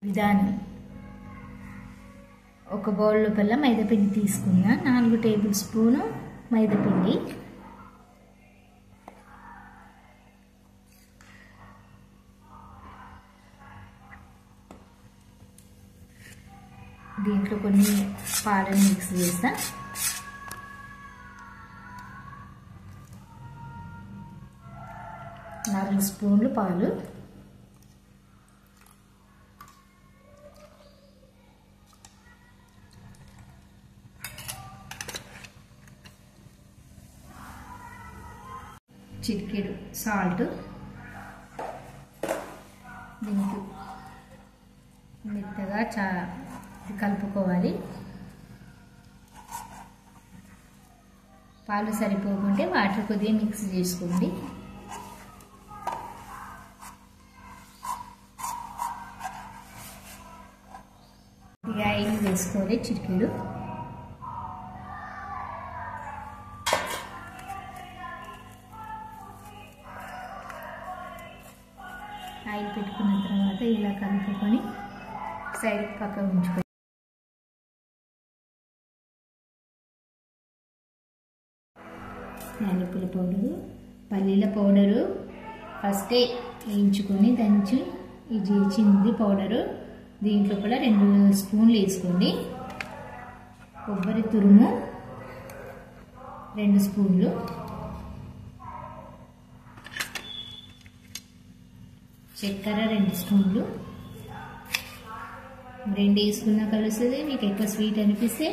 విధానం ఒక బౌల్ లోపల మైదాపిండి తీసుకున్నా 4 టేబుల్ స్పూన్ మైదాపిండి దీంట్లో కొన్ని పాలను మిక్స్ చేస్తా నాలుగు స్పూన్లు పాలు చిటికెడు సాల్ట్ దీనికి మెత్తగా కలుపుకోవాలి పాలు సరిపోకుంటే వాటర్ కొద్దిగా మిక్స్ చేసుకోండి ఆయిల్ వేసుకోవాలి చిటికెడు ఆయిల్ పెట్టుకున్న తర్వాత ఇలా కలుపుకొని సైడ్ పక్కన ఉంచుకోవాలి యాలకుల పౌడరు పల్లీల పౌడరు ఫస్టే వేయించుకొని దంచి ఇది చింది పౌడరు దీంట్లో కూడా 2 స్పూన్లు వేసుకోండి కొబ్బరి తురుము 2 స్పూన్లు చక్కెర 2 స్పూన్లు 2 వేసుకున్నా కలుస్తుంది మీకు ఎక్కువ స్వీట్ అనిపిస్తే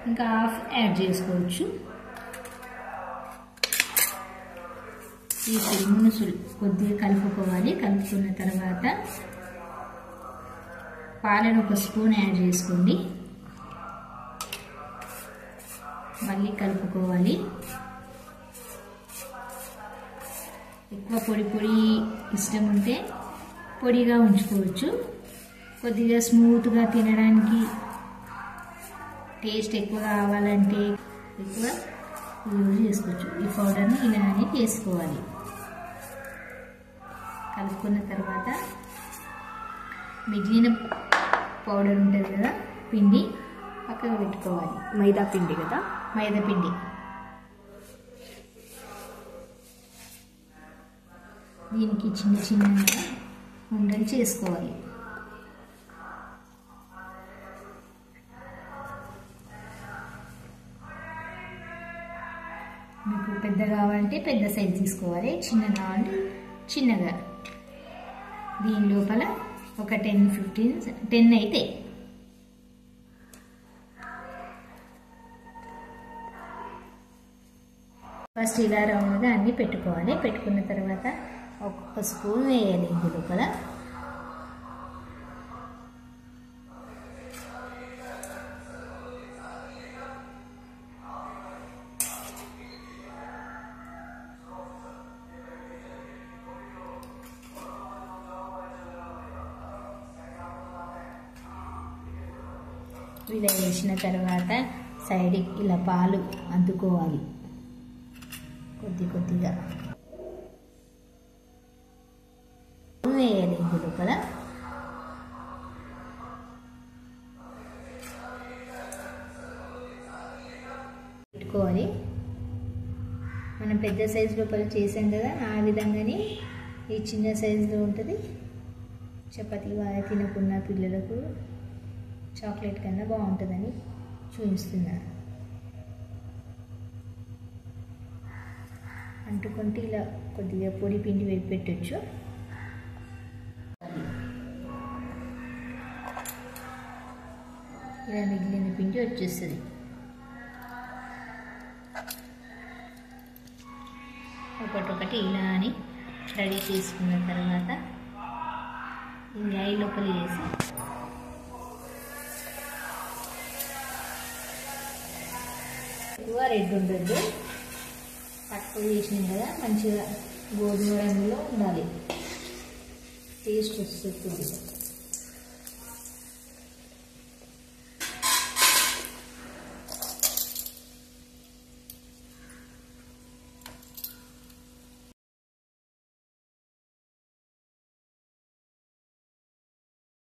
ఇంకా హాఫ్ యాడ్ చేసుకోవచ్చు ఈ తురుమును కొద్దిగా కలుపుకోవాలి కలుపుకున్న తర్వాత పాలను 1 స్పూన్ యాడ్ చేసుకోండి మళ్ళీ కలుపుకోవాలి ఎక్కువ పొడి ఇష్టం ఉంటే పొడిగా ఉంచుకోవచ్చు కొద్దిగా స్మూత్గా తినడానికి టేస్ట్ ఎక్కువ కావాలంటే ఎక్కువ యూజ్ చేసుకోవచ్చు ఈ పౌడర్ని ఇలానే చేసుకోవాలి కలుపుకున్న తర్వాత మిగిలిన పౌడర్ ఉంటుంది కదా పిండి పక్కకు పెట్టుకోవాలి మైదా పిండి కదా మైదా పిండి దీనికి చిన్నగా ఉండలు చేసుకోవాలి మీకు పెద్ద కావాలంటే పెద్ద సైజ్ తీసుకోవాలి చిన్న కావాలంటే చిన్నగా దీని లోపల ఒక 10 అయితే ఫస్ట్ ఇలా రౌండ్గా అన్నీ పెట్టుకోవాలి పెట్టుకున్న తర్వాత ఒక్కొక్క స్పూన్ వేయాలి ఇందు లోపల ఇలా వేసిన తర్వాత సైడ్కి ఇలా పాలు అద్దుకోవాలి కొద్దిగా వేయాలి ఇందు లోపల పెట్టుకోవాలి మనం పెద్ద సైజు లోపల చేసాం కదా ఆ విధంగానే ఈ చిన్న సైజులో ఉంటుంది చపాతీ బాగా తినకున్న పిల్లలకు చాక్లెట్ కన్నా బాగుంటుందని చూపిస్తున్నా అంటుకుంటే ఇలా కొద్దిగా పొడి పిండి వేసి పెట్టచ్చు ఇలా మిగిలిన పిండి వచ్చేస్తుంది ఒకటొకటి ఇలా అని రెడీ చేసుకున్న తర్వాత ఈ ఆయిల్ లోపల వేసి ఎక్కువ రెడ్ ఉండద్దు తక్కువ చేసినాం కదా మంచిగా గోధుమ రంగులో ఉండాలి టేస్ట్ వస్తుంది